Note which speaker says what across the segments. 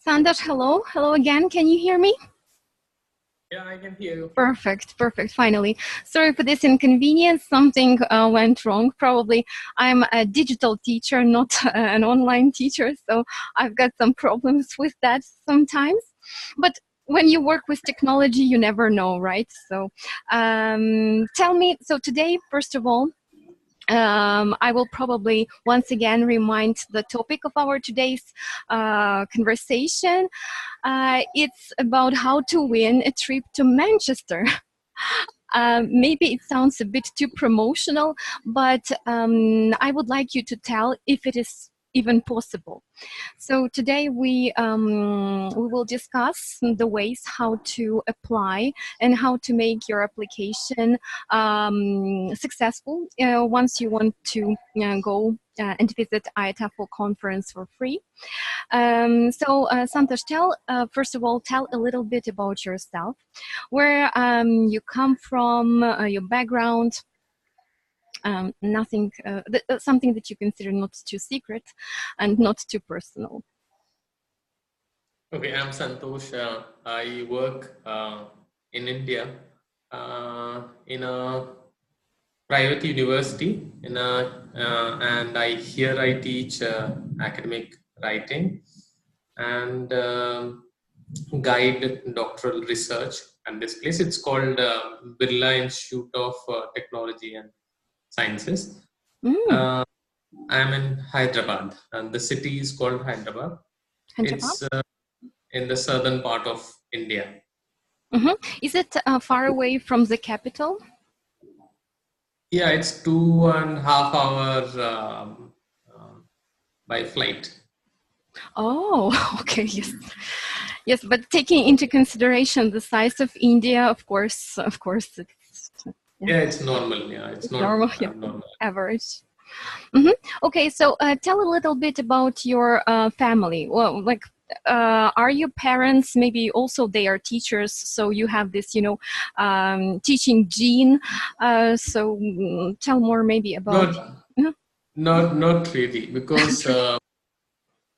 Speaker 1: Santosh, hello. Hello again. Can you hear me?
Speaker 2: Yeah, I can hear you.
Speaker 1: Perfect. Finally. Sorry for this inconvenience. Something went wrong. Probably I'm a digital teacher, not an online teacher. So I've got some problems with that sometimes. But when you work with technology, you never know, right? So tell me, so today, first of all, I will probably once again remind the topic of our today's conversation. It's about how to win a trip to Manchester. Maybe it sounds a bit too promotional, but I would like you to tell if it is even possible. So today we will discuss the ways how to apply and how to make your application successful once you want to go and visit IATEFL conference for free. Santosh, first of all, tell a little bit about yourself, where you come from, your background. Nothing, something that you consider not too secret and not too personal.
Speaker 2: Okay, I'm Santosh. I work in India in a private university, and here I teach academic writing and guide doctoral research at this place. It's called Birla Institute of Technology and Sciences. I'm in Hyderabad, and the city is called Hyderabad. It's in the southern part of India.
Speaker 1: Is it far away from the capital?
Speaker 2: Yeah, it's 2.5 hours by flight.
Speaker 1: Oh, okay, yes. Yes, but taking into consideration the size of India, of course, it's...
Speaker 2: Yeah, it's normal. Yeah, it's not
Speaker 1: normal.
Speaker 2: Normal.
Speaker 1: Average. Okay, so tell a little bit about your family. Well, like, are your parents maybe also they are teachers? So you have this, teaching gene. So tell more maybe about.
Speaker 2: Not really, because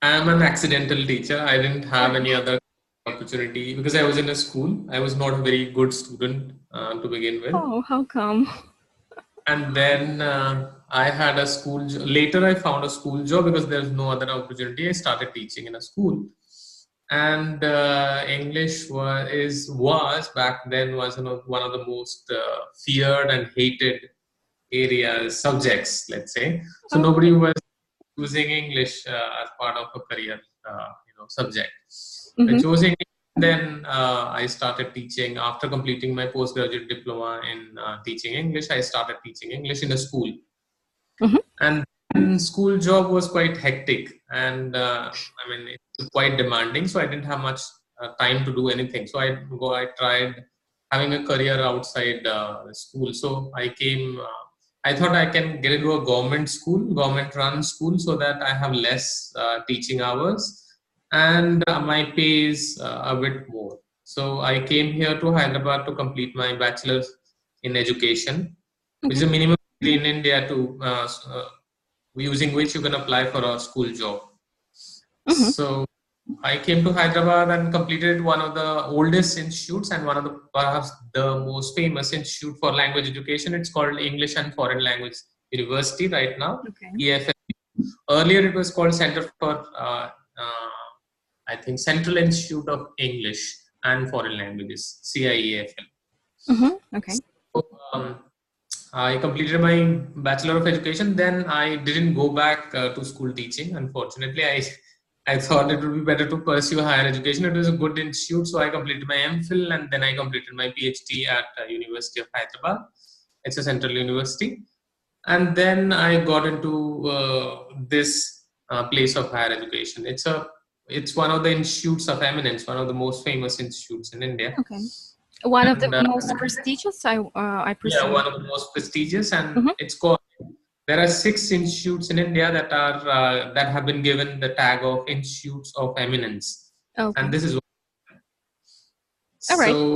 Speaker 2: I'm an accidental teacher. I didn't have any other opportunity because I was in a school. I was not a very good student to begin with.
Speaker 1: Oh, how come?
Speaker 2: And then I had a school later I found a school job because there's no other opportunity. I started teaching in a school, and English was back then was one of the most feared and hated areas, subjects, let's say. So nobody was using English as part of a career subject. I chose English. Then I started teaching. After completing my postgraduate diploma in teaching English, I started teaching English in a school. And then school job was quite hectic, and it was quite demanding. So I didn't have much time to do anything. So I tried having a career outside the school. So I thought I can get into a government-run school, so that I have less teaching hours. And my pay is a bit more. So I came here to Hyderabad to complete my bachelor's in education, which is a minimum degree in India using which you can apply for a school job. So I came to Hyderabad and completed one of the oldest institutes and one of the perhaps the most famous institute for language education. It's called English and Foreign Language University right now, IATEFL. Earlier it was called Center for I think Central Institute of English and Foreign Languages, CIAFL.
Speaker 1: Okay.
Speaker 2: So, I completed my Bachelor of Education. Then I didn't go back to school teaching. Unfortunately, I thought it would be better to pursue higher education. It was a good institute, so I completed my MPhil, and then I completed my Ph.D. at University of Hyderabad. It's a central university. And then I got into this place of higher education. It's one of the institutes of eminence, one of the most famous institutes in India.
Speaker 1: Okay. One of the most prestigious, I presume.
Speaker 2: Yeah, one of the most prestigious, and it's called. There are 6 institutes in India that are that have been given the tag of institutes of eminence, and this is one. So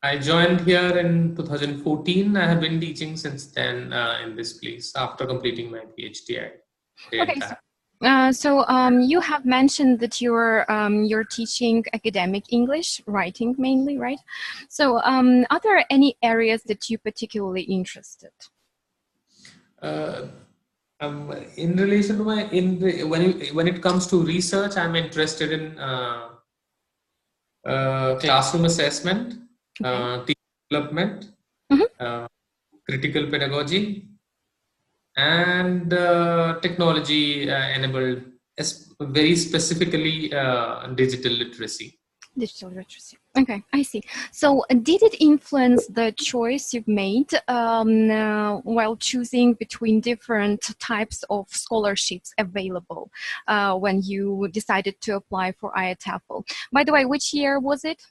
Speaker 2: I joined here in 2014. I have been teaching since then in this place. After completing my PhD, I did that.
Speaker 1: You have mentioned that you're teaching academic English, writing mainly, right? So are there any areas that you particularly interested?
Speaker 2: In relation to when it comes to research, I'm interested in classroom assessment, team development,
Speaker 1: Mm-hmm.
Speaker 2: critical pedagogy, and technology enabled, very specifically digital literacy.
Speaker 1: Digital literacy. Okay, I see. So did it influence the choice you've made while choosing between different types of scholarships available when you decided to apply for IATEFL? By the way, which year was it?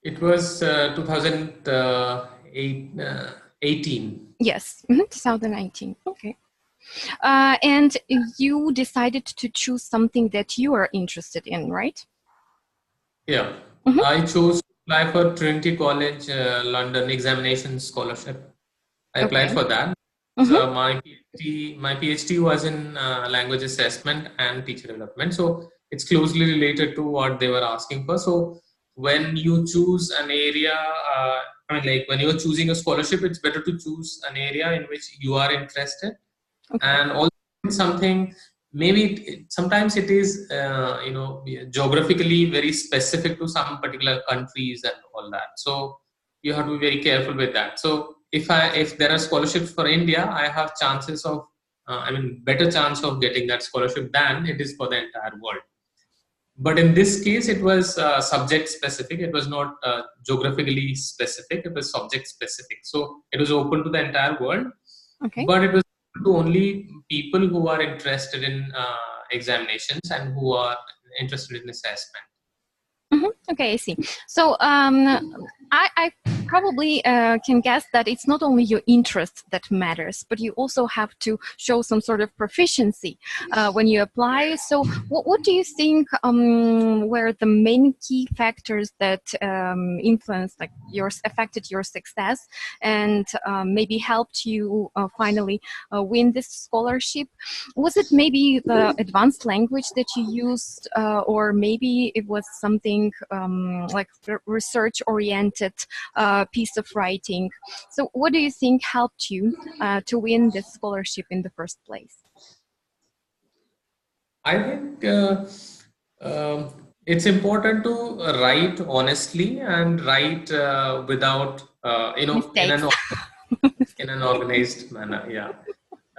Speaker 2: It was 2018.
Speaker 1: Yes, 2019. Okay. And you decided to choose something that you are interested in, right?
Speaker 2: Yeah,
Speaker 1: Mm-hmm.
Speaker 2: I chose to apply for Trinity College London examination scholarship. I applied
Speaker 1: Okay.
Speaker 2: for that.
Speaker 1: Mm-hmm.
Speaker 2: So my PhD was in language assessment and teacher development. So it's closely related to what they were asking for. So when you choose an area, like when you're choosing a scholarship, it's better to choose an area in which you are interested,
Speaker 1: Okay.
Speaker 2: and also something, maybe sometimes it is geographically very specific to some particular countries and all that, so you have to be very careful with that. So if there are scholarships for India, I have chances of better chance of getting that scholarship than it is for the entire world. But in this case it was subject specific, it was not geographically specific, it was subject specific, so it was open to the entire world.
Speaker 1: Okay.
Speaker 2: But it was to only people who are interested in examinations and who are interested in assessment.
Speaker 1: Mm-hmm. Okay, I see. So I probably can guess that it's not only your interest that matters, but you also have to show some sort of proficiency when you apply. So what do you think were the main key factors that influenced, like affected your success and maybe helped you finally win this scholarship? Was it maybe the advanced language that you used, or maybe it was something like research-oriented piece of writing? So what do you think helped you to win this scholarship in the first place?
Speaker 2: I think it's important to write honestly and write without,
Speaker 1: Mistakes.
Speaker 2: in an organized manner. Yeah,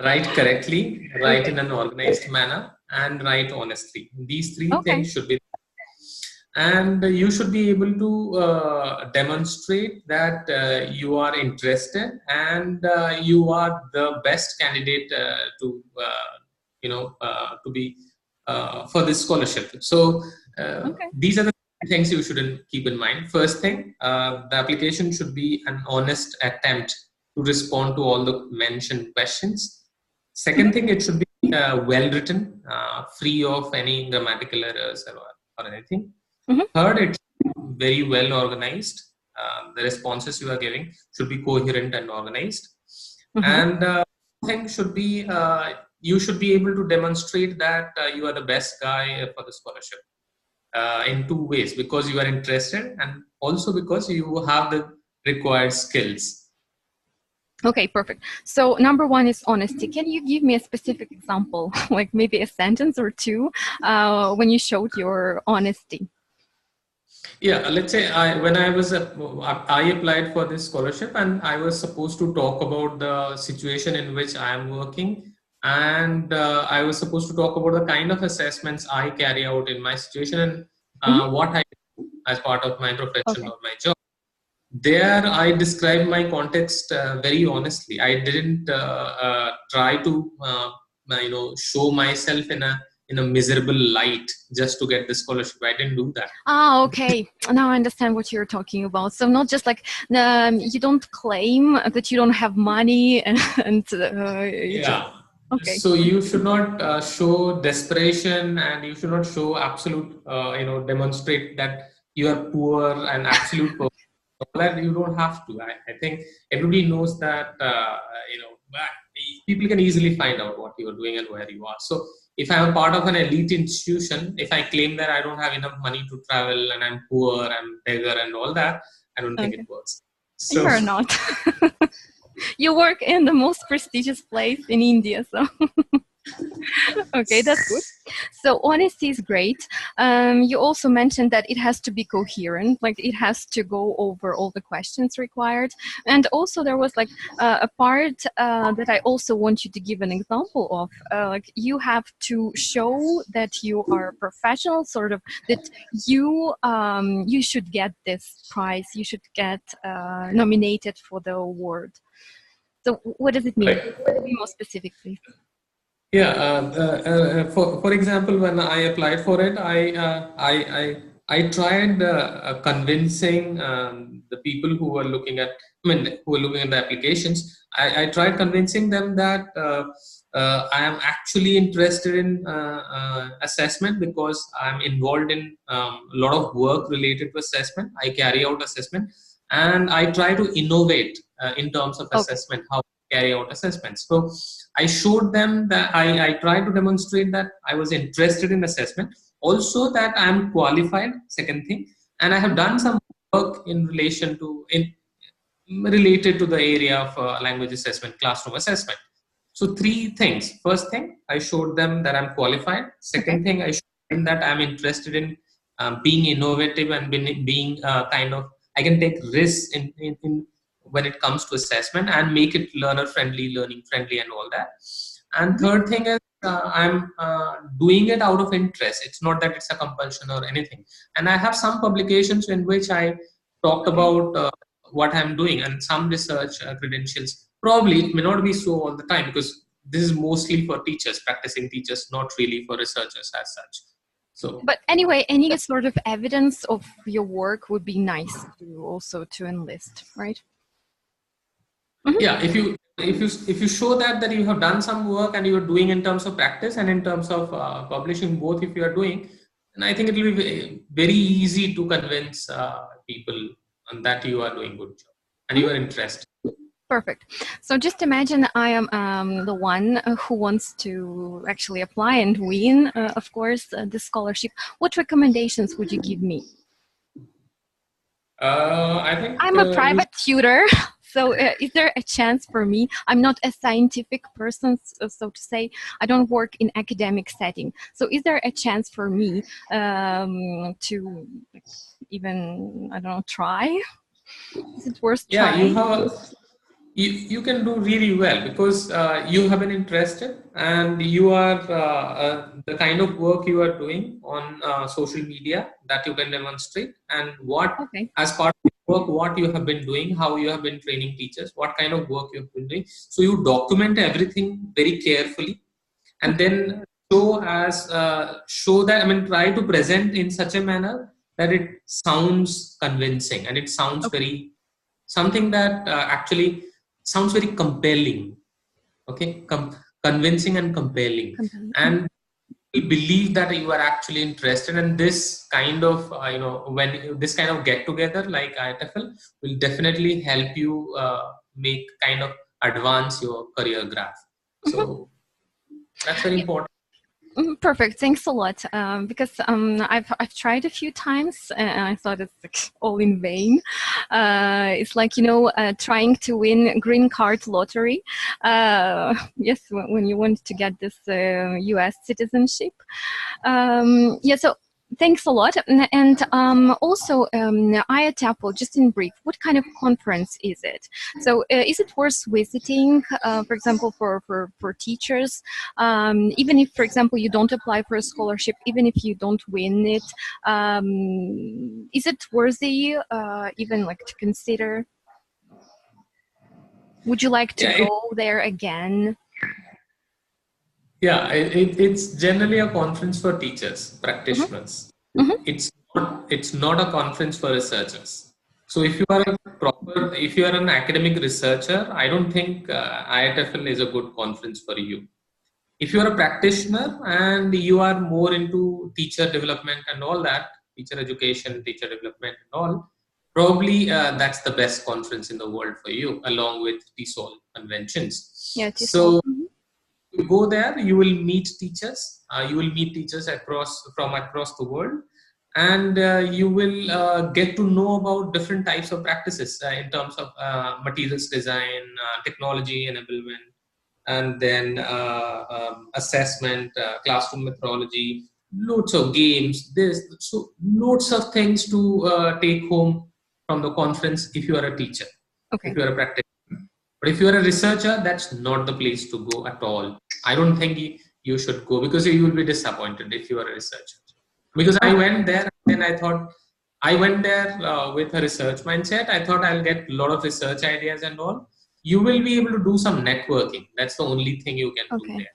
Speaker 2: write correctly, write
Speaker 1: Okay.
Speaker 2: in an organized manner, and write honestly. These three
Speaker 1: Okay.
Speaker 2: things should be, and you should be able to demonstrate that you are interested and you are the best candidate to be for this scholarship. So
Speaker 1: Okay.
Speaker 2: these are the things you should keep in mind. First thing, the application should be an honest attempt to respond to all the mentioned questions. Second thing, it should be well written, free of any grammatical errors or anything.
Speaker 1: Mm-hmm.
Speaker 2: Third, it's very well organized. The responses you are giving should be coherent and organized.
Speaker 1: Mm-hmm.
Speaker 2: And thing should be, you should be able to demonstrate that you are the best guy for the scholarship in two ways: because you are interested, and also because you have the required skills.
Speaker 1: Okay, perfect. So number one is honesty. Can you give me a specific example, like maybe a sentence or two, when you showed your honesty?
Speaker 2: Yeah, let's say I applied for this scholarship, and I was supposed to talk about the situation in which I am working, and I was supposed to talk about the kind of assessments I carry out in my situation, and
Speaker 1: Mm-hmm.
Speaker 2: what I do as part of my profession
Speaker 1: Okay.
Speaker 2: or my job. There, I described my context very honestly. I didn't try to show myself in a miserable light just to get the scholarship. I didn't do that.
Speaker 1: Ah, okay. Now I understand what you're talking about. So not just like you don't claim that you don't have money and you just,
Speaker 2: Yeah.
Speaker 1: okay.
Speaker 2: So you should not show desperation, and you should not show absolute, demonstrate that you are poor and absolute poor. That you don't have to. I think everybody knows that, people can easily find out what you are doing and where you are. So if I'm a part of an elite institution, if I claim that I don't have enough money to travel and I'm poor, I'm beggar and all that, I don't think it
Speaker 1: Okay.
Speaker 2: works.
Speaker 1: You
Speaker 2: So
Speaker 1: are not. You work in the most prestigious place in India, so okay, that's good. So honesty is great. You also mentioned that it has to be coherent, like it has to go over all the questions required. And also there was like a part that I also want you to give an example of. Like you have to show that you are professional, sort of that you should get this prize, you should get nominated for the award. So what does it mean?
Speaker 2: right.
Speaker 1: Be more specific, please.
Speaker 2: Yeah, for example, when I applied for it, I tried convincing the people who were looking at, I mean, who were looking at the applications. I tried convincing them that I am actually interested in assessment because I'm involved in a lot of work related to assessment. I carry out assessment, and I try to innovate in terms of
Speaker 1: Okay.
Speaker 2: assessment, how to carry out assessments. So I showed them that I tried to demonstrate that I was interested in assessment, also that I am qualified, second thing, and I have done some work in relation to, in related to the area of language assessment, classroom assessment. So three things. First thing, I showed them that I'm qualified.
Speaker 1: Okay.
Speaker 2: Second thing, I showed them that I'm interested in being innovative and being kind of, I can take risks in when it comes to assessment and make it learner friendly, learning friendly, and all that. And
Speaker 1: Mhm.
Speaker 2: third thing is I'm doing it out of interest. It's not that it's a compulsion or anything. And I have some publications in which I talked
Speaker 1: Okay.
Speaker 2: about what I'm doing, and some research credentials. Probably it may not be so all the time because this is mostly for teachers, practicing teachers, not really for researchers as such. So
Speaker 1: But anyway, any sort of evidence of your work would be nice to also to enlist, right? Mhm.
Speaker 2: yeah, if you show that you have done some work and you are doing in terms of practice and in terms of publishing both, if you are doing, then I think it will be very easy to convince people that you are doing good job and you
Speaker 1: Mhm.
Speaker 2: are interested.
Speaker 1: Perfect. So just imagine I am the one who wants to actually apply and win, of course, the scholarship. What recommendations would you give me?
Speaker 2: I think
Speaker 1: I'm a
Speaker 2: you.
Speaker 1: private tutor, so is there a chance for me? I'm not a scientific person, so to say. I don't work in academic setting. So is there a chance for me to even, I don't know, try? Is it worth
Speaker 2: Yeah,
Speaker 1: trying?
Speaker 2: you can do really well because you have been interested and you are the kind of work you are doing on social media that you can demonstrate, and what
Speaker 1: Okay.
Speaker 2: as part of your work, what you have been doing, how you have been training teachers, what kind of work you have been doing. So you document everything very carefully, and
Speaker 1: Okay.
Speaker 2: then show that, I mean, try to present in such a manner that it sounds convincing and it sounds
Speaker 1: Okay.
Speaker 2: very something that actually sounds very compelling. Okay, convincing and compelling,
Speaker 1: Compelling.
Speaker 2: and we believe that you are actually interested in this kind of when this kind of get together like IATEFL will definitely help you make kind of advance your career graph.
Speaker 1: Mhm.
Speaker 2: So that's very important.
Speaker 1: Perfect. Thanks a lot. Because I've tried a few times and I thought it's like all in vain. It's like trying to win green card lottery. Yes, when you want to get this U.S. citizenship. Yeah. So thanks a lot. And also, IATEFL, just in brief, what kind of conference is it? So is it worth visiting, for example, for teachers? Even if, for example, you don't apply for a scholarship, even if you don't win it, is it worthy even like to consider? Would you like to
Speaker 2: Yeah,
Speaker 1: go there again?
Speaker 2: it's generally a conference for teachers,
Speaker 1: Hmm.
Speaker 2: practitioners.
Speaker 1: Hmm.
Speaker 2: It's not a conference for researchers. So if you are an academic researcher, I don't think IATFL is a good conference for you. If you are a practitioner and you are more into teacher development and all that, teacher education, teacher development and all, probably that's the best conference in the world for you, along with TESOL conventions.
Speaker 1: Yeah,
Speaker 2: So
Speaker 1: TESOL.
Speaker 2: you go there, you will meet teachers. You will meet teachers from across the world, and you will get to know about different types of practices in terms of materials design, technology enablement, and then assessment, classroom methodology, loads of games. There's so loads of things to take home from the conference if you are a teacher, if
Speaker 1: Okay.
Speaker 2: you are a practitioner. But if you are a researcher, that's not the place to go at all. I don't think you should go, because you will be disappointed if you are a researcher. Because I
Speaker 1: Okay.
Speaker 2: went there and I thought, I went there with a research mindset. I thought I'll get a lot of research ideas and all. You will be able to do some networking. That's the only thing you can do
Speaker 1: Okay.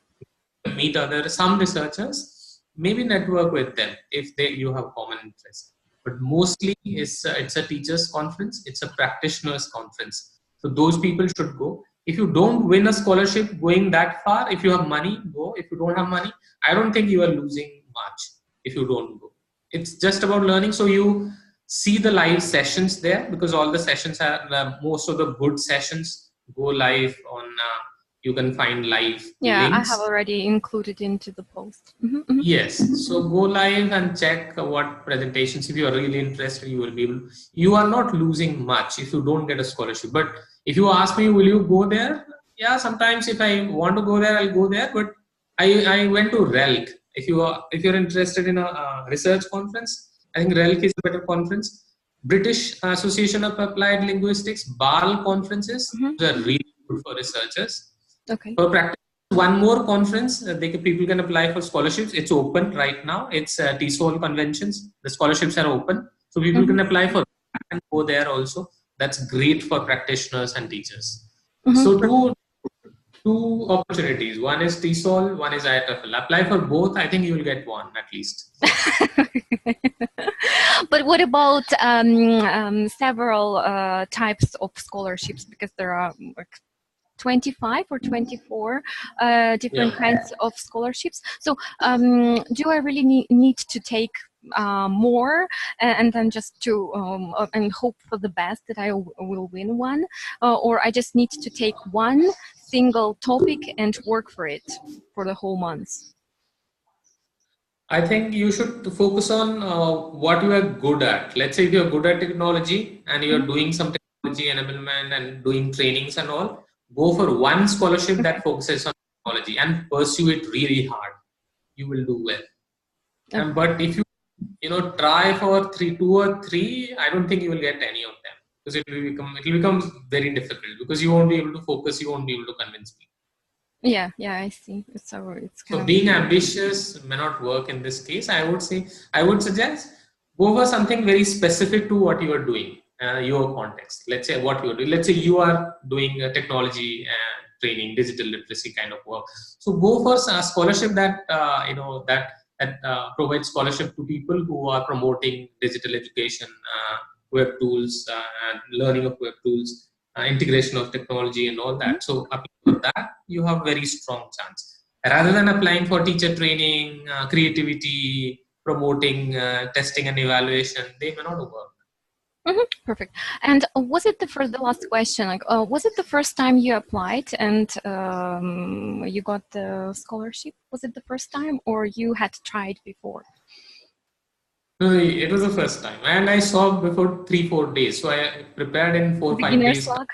Speaker 2: there. Meet some researchers, maybe network with them if you have common interest. But mostly it's a teachers conference, it's a practitioners conference. So those people should go. If you don't win a scholarship going that far, if you have money, go. If you don't have money, I don't think you are losing much if you don't go. It's just about learning. So you see the live sessions there, because all the sessions are most of the good sessions go live on. You can find live
Speaker 1: Yeah, I have
Speaker 2: links.
Speaker 1: already included into the post. Mm-hmm.
Speaker 2: Yes, so go live and check what presentations. If you are really interested, you will be able. You are not losing much if you don't get a scholarship. But if you ask me, will you go there? Yeah, sometimes if I want to go there, I'll go there. But I went to RELC. If you're interested in a research conference, I think RELC is a better conference. British Association of Applied Linguistics BAL conferences are really good for researchers.
Speaker 1: Okay.
Speaker 2: For practice, one more conference, people can apply for scholarships. It's open right now. It's TESOL conventions. The scholarships are open, so people can apply for that and go there also. That's great for practitioners and teachers. So two opportunities. One is TESOL, one is IATEFL. Apply for both. I think you will get one at least.
Speaker 1: But what about several types of scholarships? Because there are like 25 or 24 different kinds of scholarships. So do I really need to take more and then just to and hope for the best that I will win one, or I just need to take one single topic and work for it for the whole month?
Speaker 2: I think you should focus on what you are good at. Let's say if you're good at technology and you're doing some technology enablement and doing trainings and all, go for one scholarship that focuses on technology and pursue it really hard. You will do well. And but if you try for two or three, I don't think you will get any of them, because it will become very difficult, because you won't be able to focus. You won't be able to convince people.
Speaker 1: Yeah, I see. It's kind
Speaker 2: So
Speaker 1: of
Speaker 2: being ambitious may not work in this case. I would suggest go for something very specific to what you are doing, your context. Let's say what you are doing. Let's say you are doing technology training, digital literacy kind of work. So go for a scholarship that provides scholarship to people who are promoting digital education, web tools, and learning of web tools, integration of technology, and all that. So apply for that, you have very strong chance, rather than applying for teacher training, creativity, promoting testing and evaluation. They may not work.
Speaker 1: Perfect. And was it the last question? Like, was it the first time you applied and you got the scholarship? Was it the first time, or you had tried before?
Speaker 2: No, it was the first time, and I saw before 3-4 days. So I prepared in 4-5
Speaker 1: Beginner's
Speaker 2: days.
Speaker 1: luck.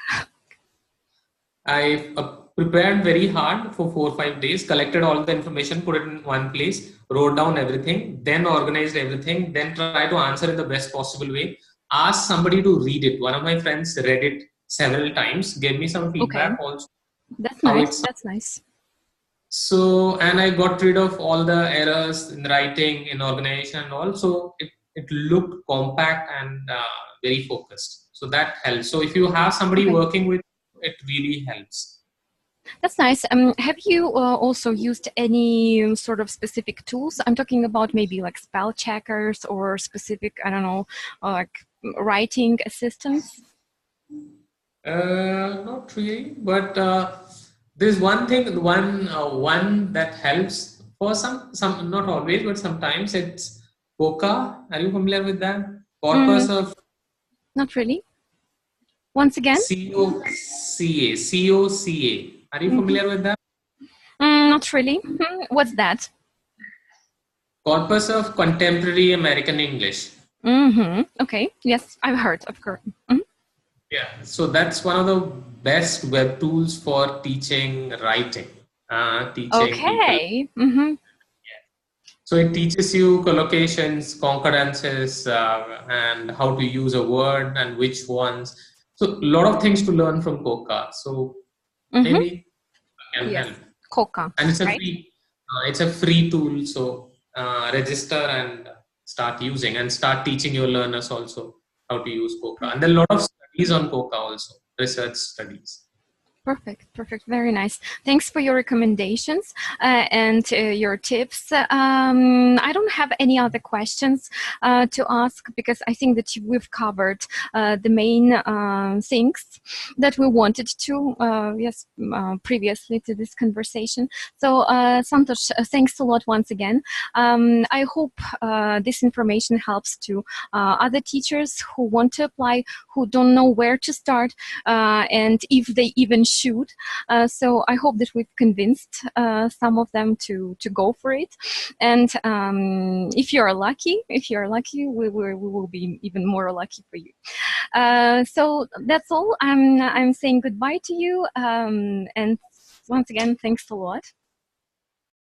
Speaker 2: I prepared very hard for 4-5 days, collected all the information, put it in one place, wrote down everything, then organized everything, then try to answer in the best possible way. Asked somebody to read it. One of my friends read it several times, gave me some feedback also.
Speaker 1: That's
Speaker 2: How
Speaker 1: nice.
Speaker 2: it's
Speaker 1: That's nice.
Speaker 2: so, and I got rid of all the errors in writing, in organization, and all. So it looked compact and very focused. So that helps. So if you have somebody working with, it really helps.
Speaker 1: That's nice. Have you also used any sort of specific tools? I'm talking about maybe like spell checkers or specific, I don't know, like writing assistants.
Speaker 2: Not really, but there's one thing, one that helps for some not always, but sometimes it's COCA. Are you familiar with that? Corpus of
Speaker 1: Not really. Once again?
Speaker 2: COCA. Are you familiar with that?
Speaker 1: Not really. What's that?
Speaker 2: Corpus of Contemporary American English.
Speaker 1: Okay. Yes, I've heard. Of course.
Speaker 2: Yeah. So that's one of the best web tools for teaching writing, teaching people.
Speaker 1: Okay.
Speaker 2: So it teaches you collocations, concordances, and how to use a word and which ones. So a lot of things to learn from Coca. So maybe can
Speaker 1: Yes.
Speaker 2: help.
Speaker 1: Coca,
Speaker 2: And
Speaker 1: right?
Speaker 2: it's a free tool. So register and start using and start teaching your learners also how to use Coca. And there are a lot of studies on Coca also, research studies.
Speaker 1: Perfect, perfect. Very nice. Thanks for your recommendations and your tips. I don't have any other questions to ask because I think that we've covered the main things that we wanted to, previously to this conversation. So, Santosh, thanks a lot once again. I hope this information helps to other teachers who want to apply, who don't know where to start, and if they even should. So I hope that we've convinced some of them to go for it. And if you're lucky, we will be even more lucky for you. So that's all. I'm saying goodbye to you. And once again, thanks a lot.